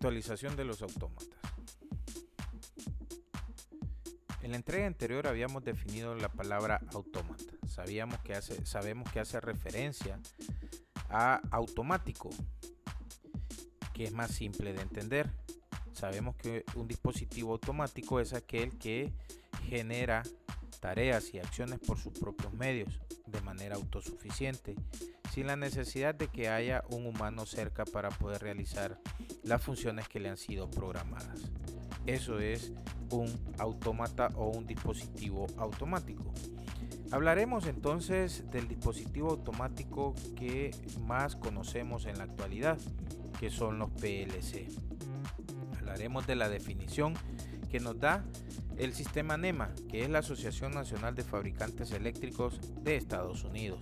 Actualización de los autómatas. En la entrega anterior habíamos definido la palabra autómata. Sabemos que hace referencia a automático, que es más simple de entender. Sabemos que un dispositivo automático es aquel que genera tareas y acciones por sus propios medios, de manera autosuficiente, sin la necesidad de que haya un humano cerca para poder realizar las funciones que le han sido programadas. Eso es un autómata o un dispositivo automático. Hablaremos entonces del dispositivo automático que más conocemos en la actualidad, que son los PLC. Hablaremos de la definición que nos da el sistema NEMA, que es la Asociación Nacional de Fabricantes Eléctricos de Estados Unidos,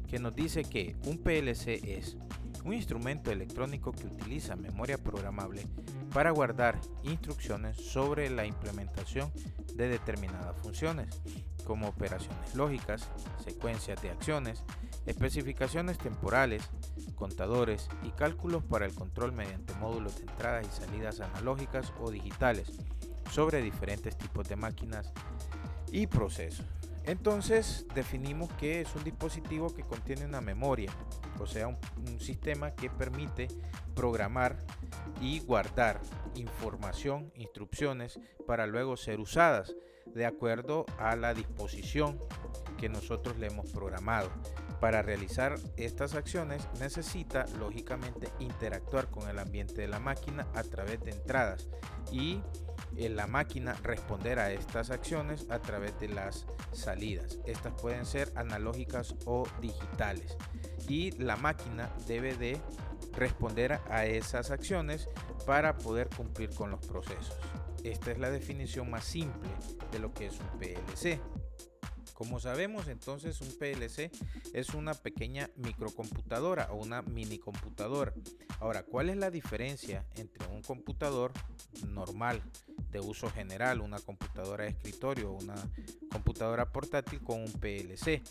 que nos dice que un PLC es un instrumento electrónico que utiliza memoria programable para guardar instrucciones sobre la implementación de determinadas funciones, como operaciones lógicas, secuencias de acciones, especificaciones temporales, contadores y cálculos para el control mediante módulos de entradas y salidas analógicas o digitales sobre diferentes tipos de máquinas y procesos. Entonces definimos que es un dispositivo que contiene una memoria, o sea, un sistema que permite programar y guardar información, instrucciones para luego ser usadas de acuerdo a la disposición que nosotros le hemos programado. Para realizar estas acciones necesita lógicamente interactuar con el ambiente de la máquina a través de entradas y la máquina responder a estas acciones a través de las salidas. Estas pueden ser analógicas o digitales y la máquina debe de responder a esas acciones para poder cumplir con los procesos. Esta es la definición más simple de lo que es un PLC. Como sabemos, entonces un PLC es una pequeña microcomputadora o una mini computadora. Ahora, ¿cuál es la diferencia entre un computador normal de uso general, una computadora de escritorio o una computadora portátil con un PLC?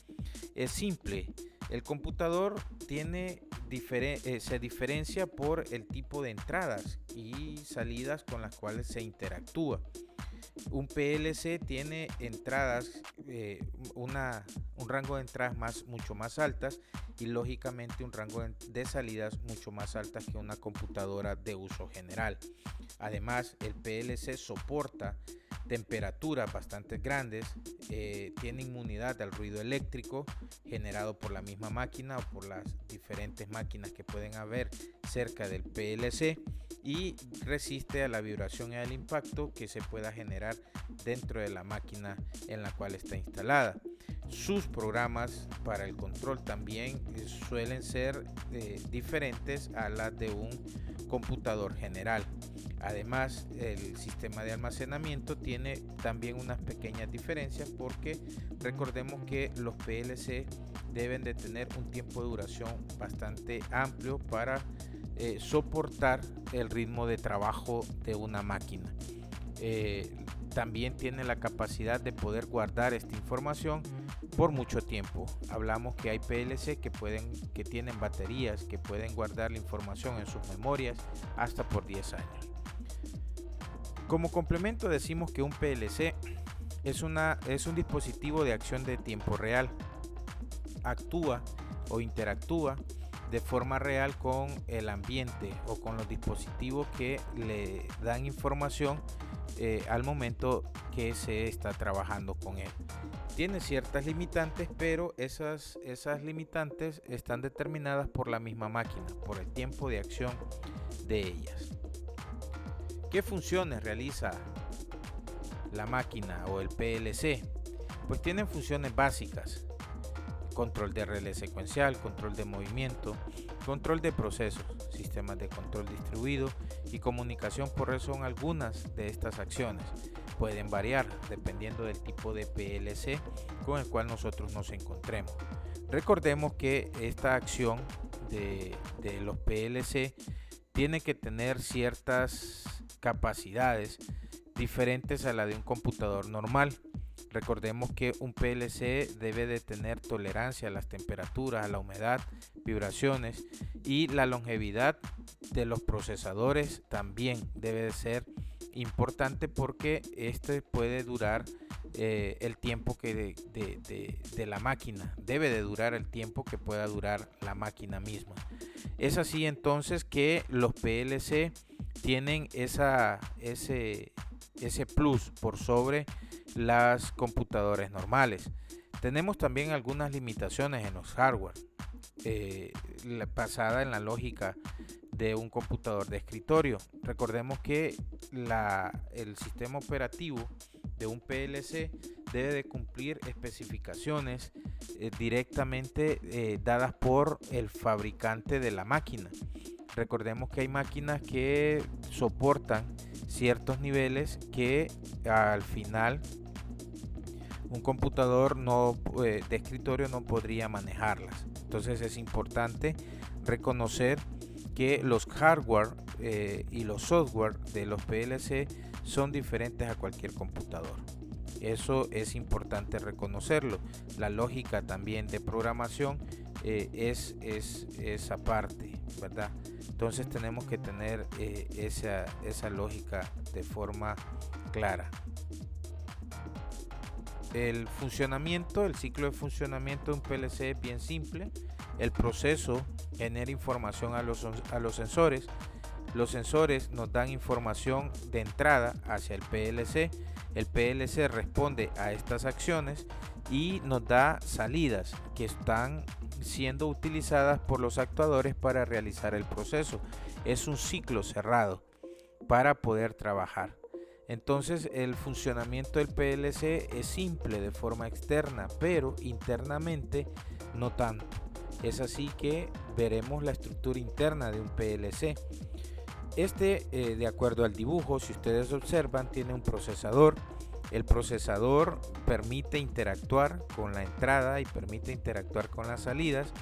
Es simple. El computador se diferencia por el tipo de entradas y salidas con las cuales se interactúa. Un PLC tiene entradas, un rango de entradas mucho más altas y lógicamente un rango de salidas mucho más altas que una computadora de uso general. Además, el PLC soporta temperaturas bastante grandes, tiene inmunidad al ruido eléctrico generado por la misma máquina o por las diferentes máquinas que pueden haber cerca del PLC y resiste a la vibración y al impacto que se pueda generar dentro de la máquina en la cual está instalada. Sus programas para el control también suelen ser diferentes a las de un computador general. Además, el sistema de almacenamiento tiene también unas pequeñas diferencias porque recordemos que los PLC deben de tener un tiempo de duración bastante amplio para soportar el ritmo de trabajo de una máquina. También tiene la capacidad de poder guardar esta información por mucho tiempo. Hablamos que hay PLC que tienen baterías que pueden guardar la información en sus memorias hasta por 10 años. Como complemento decimos que un PLC es un dispositivo de acción de tiempo real. Actúa o interactúa de forma real con el ambiente o con los dispositivos que le dan información al momento que se está trabajando con él. Tiene ciertas limitantes, pero esas limitantes están determinadas por la misma máquina, por el tiempo de acción de ellas. ¿Qué funciones realiza la máquina o el PLC? Pues tienen funciones básicas: control de relé secuencial, control de movimiento, control de procesos, sistemas de control distribuido y comunicación por red son algunas de estas acciones. Pueden variar dependiendo del tipo de PLC con el cual nosotros nos encontremos. Recordemos que esta acción de los PLC tiene que tener ciertas capacidades diferentes a la de un computador normal. Recordemos que un PLC debe de tener tolerancia a las temperaturas, a la humedad, vibraciones, y la longevidad de los procesadores también debe de ser importante, porque este puede durar el tiempo que de la máquina, debe de durar el tiempo que pueda durar la máquina misma. Es así entonces que los PLC tienen ese plus por sobre las computadoras normales. Tenemos también algunas limitaciones en los hardware, basada en la lógica de un computador de escritorio. Recordemos que el sistema operativo de un PLC debe de cumplir especificaciones directamente dadas por el fabricante de la máquina. Recordemos que hay máquinas que soportan ciertos niveles que al final un computador de escritorio no podría manejarlas. Entonces es importante reconocer que los hardware y los software de los PLC son diferentes a cualquier computador. Eso es importante reconocerlo. La lógica también de programación es aparte, ¿verdad? Entonces tenemos que tener esa lógica de forma clara. El ciclo de funcionamiento de un PLC es bien simple. El proceso genera información a los sensores. Los sensores nos dan información de entrada hacia el PLC. El PLC responde a estas acciones y nos da salidas que están siendo utilizadas por los actuadores para realizar el proceso. Es un ciclo cerrado para poder trabajar. Entonces el funcionamiento del PLC es simple de forma externa, pero internamente no tanto. Es así que veremos la estructura interna de un PLC. De acuerdo al dibujo, si ustedes observan, tiene un procesador. El procesador permite interactuar con la entrada y permite interactuar con las salidas,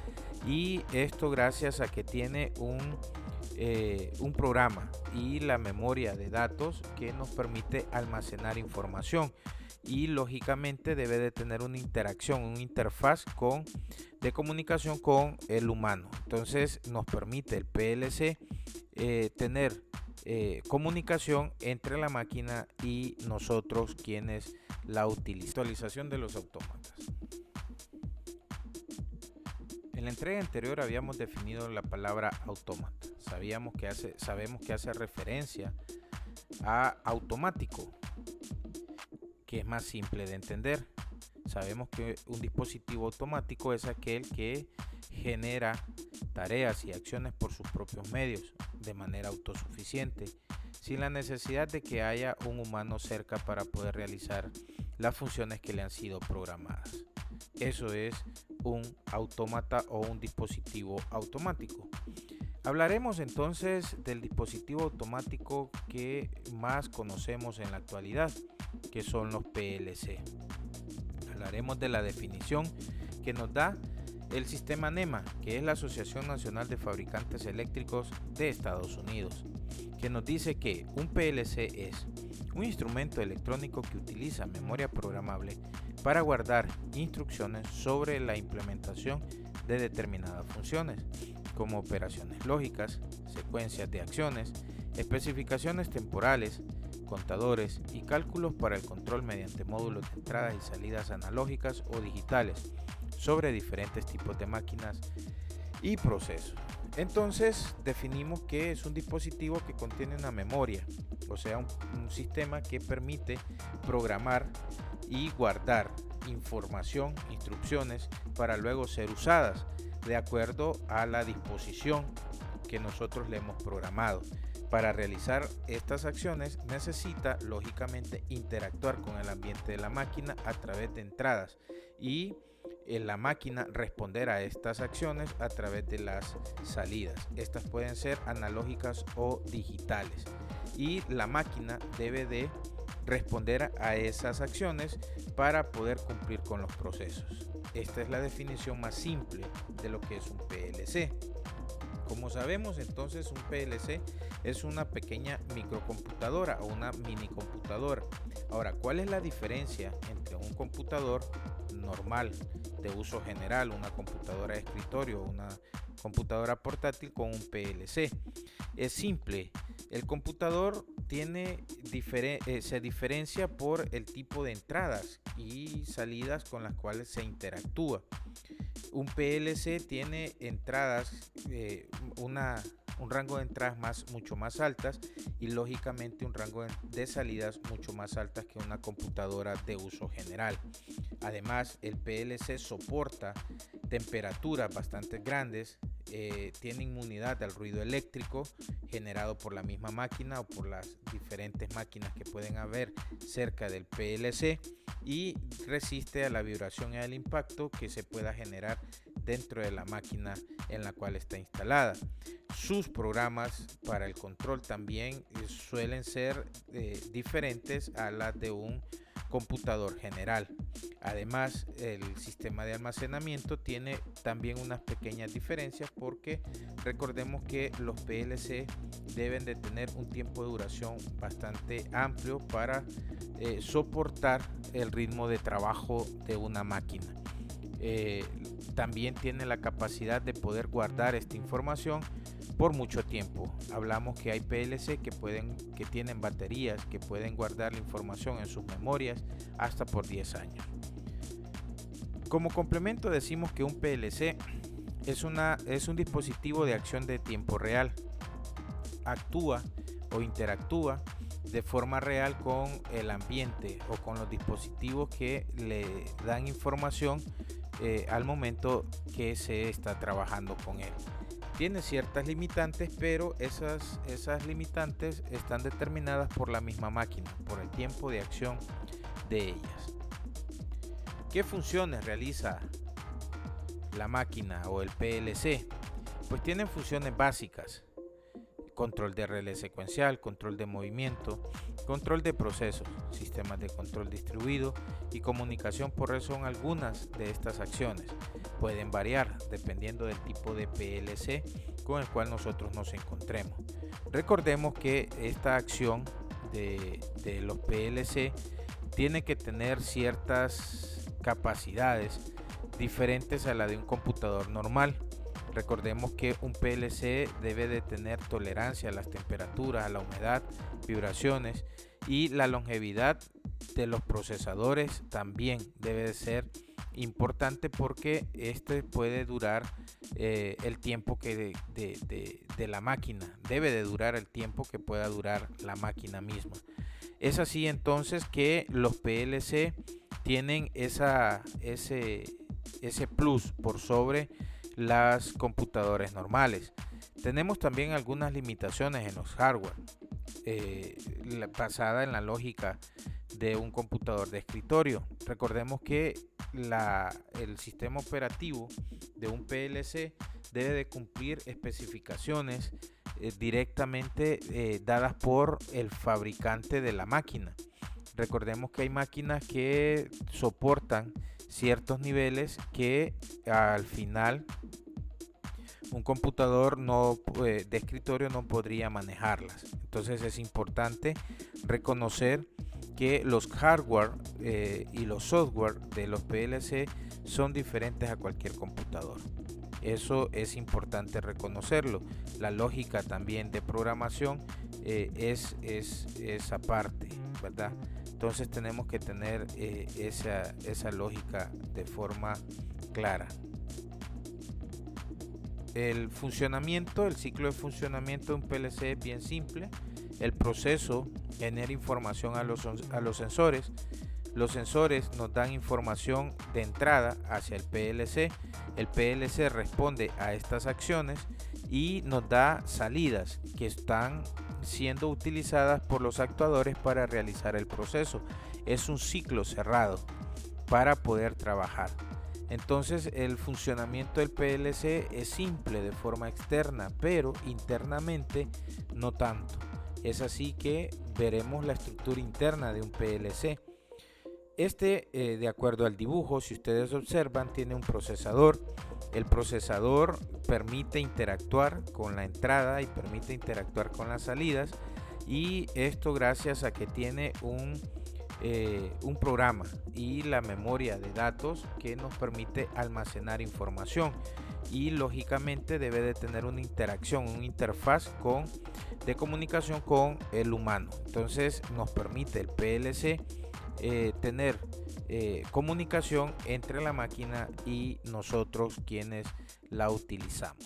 y esto gracias a que tiene un programa y la memoria de datos que nos permite almacenar información, y lógicamente debe de tener una interacción, una interfaz de comunicación con el humano. Entonces nos permite el PLC tener comunicación entre la máquina y nosotros quienes la utilizan. Actualización de los autómatas. En la entrega anterior habíamos definido la palabra autómata. Sabemos que hace referencia a automático, que es más simple de entender. Sabemos que un dispositivo automático es aquel que genera tareas y acciones por sus propios medios, de manera autosuficiente, sin la necesidad de que haya un humano cerca para poder realizar las funciones que le han sido programadas. Eso es un autómata o un dispositivo automático. Hablaremos entonces del dispositivo automático que más conocemos en la actualidad, que son los PLC. Hablaremos de la definición que nos da el sistema NEMA, que es la Asociación Nacional de Fabricantes Eléctricos de Estados Unidos, que nos dice que un PLC es un instrumento electrónico que utiliza memoria programable para guardar instrucciones sobre la implementación de determinadas funciones, como operaciones lógicas, secuencias de acciones, especificaciones temporales, contadores y cálculos para el control mediante módulos de entradas y salidas analógicas o digitales sobre diferentes tipos de máquinas y procesos. Entonces definimos que es un dispositivo que contiene una memoria, o sea, un sistema que permite programar y guardar información, instrucciones, para luego ser usadas de acuerdo a la disposición que nosotros le hemos programado. Para realizar estas acciones necesita lógicamente interactuar con el ambiente de la máquina a través de entradas, y en la máquina responder a estas acciones a través de las salidas. Estas pueden ser analógicas o digitales, y la máquina debe de responder a esas acciones para poder cumplir con los procesos. Esta es la definición más simple de lo que es un PLC. Como sabemos, entonces un PLC es una pequeña microcomputadora o una mini computadora. Ahora, ¿cuál es la diferencia entre un computador normal de uso general, una computadora de escritorio, una computadora portátil con un PLC? Es simple. El computador se diferencia por el tipo de entradas y salidas con las cuales se interactúa. Un PLC tiene entradas, un rango de entradas mucho más altas y lógicamente un rango de salidas mucho más altas que una computadora de uso general. Además, el PLC soporta temperaturas bastante grandes, tiene inmunidad al ruido eléctrico generado por la misma máquina o por las diferentes máquinas que pueden haber cerca del PLC y resiste a la vibración y al impacto que se pueda generar dentro de la máquina en la cual está instalada. Sus programas para el control también suelen ser diferentes a las de un computador general. Además, el sistema de almacenamiento tiene también unas pequeñas diferencias porque recordemos que los PLC deben de tener un tiempo de duración bastante amplio para soportar el ritmo de trabajo de una máquina. También tiene la capacidad de poder guardar esta información por mucho tiempo. Hablamos que hay PLC que tienen baterías que pueden guardar la información en sus memorias hasta por 10 años. Como complemento decimos que un PLC es un dispositivo de acción de tiempo real. Actúa o interactúa de forma real con el ambiente o con los dispositivos que le dan información al momento que se está trabajando con él. Tiene ciertas limitantes, pero esas limitantes están determinadas por la misma máquina, por el tiempo de acción de ellas. ¿Qué funciones realiza la máquina o el PLC? Pues tienen funciones básicas: control de relé secuencial, control de movimiento, control de procesos, sistemas de control distribuido y comunicación por red son algunas de estas acciones. Pueden variar dependiendo del tipo de PLC con el cual nosotros nos encontremos. Recordemos que esta acción de los PLC tiene que tener ciertas capacidades diferentes a la de un computador normal. Recordemos que un PLC debe de tener tolerancia a las temperaturas, a la humedad, vibraciones, y la longevidad de los procesadores también debe de ser importante porque este puede durar el tiempo que de la máquina, debe de durar el tiempo que pueda durar la máquina misma. Es así entonces que los PLC tienen ese plus por sobre las computadoras normales. Tenemos también algunas limitaciones en los hardware, basada en la lógica de un computador de escritorio. Recordemos que el sistema operativo de un PLC debe de cumplir especificaciones directamente dadas por el fabricante de la máquina. Recordemos que hay máquinas que soportan ciertos niveles que al final un computador de escritorio no podría manejarlas. Entonces es importante reconocer que los hardware y los software de los PLC son diferentes a cualquier computador. Eso es importante reconocerlo. La lógica también de programación es aparte, ¿verdad? Entonces tenemos que tener esa lógica de forma clara. El ciclo de funcionamiento de un PLC es bien simple. El proceso genera información a los sensores. Los sensores nos dan información de entrada hacia el PLC. El PLC responde a estas acciones y nos da salidas que están siendo utilizadas por los actuadores para realizar el proceso. Es un ciclo cerrado para poder trabajar. Entonces el funcionamiento del PLC es simple de forma externa, pero internamente no tanto. Es así que veremos la estructura interna de un PLC. De acuerdo al dibujo, si ustedes observan, tiene un procesador El procesador permite interactuar con la entrada y permite interactuar con las salidas, y esto gracias a que tiene un programa y la memoria de datos que nos permite almacenar información, y lógicamente debe de tener una interacción, una interfaz de comunicación con el humano. Entonces nos permite el PLC tener comunicación entre la máquina y nosotros quienes la utilizamos.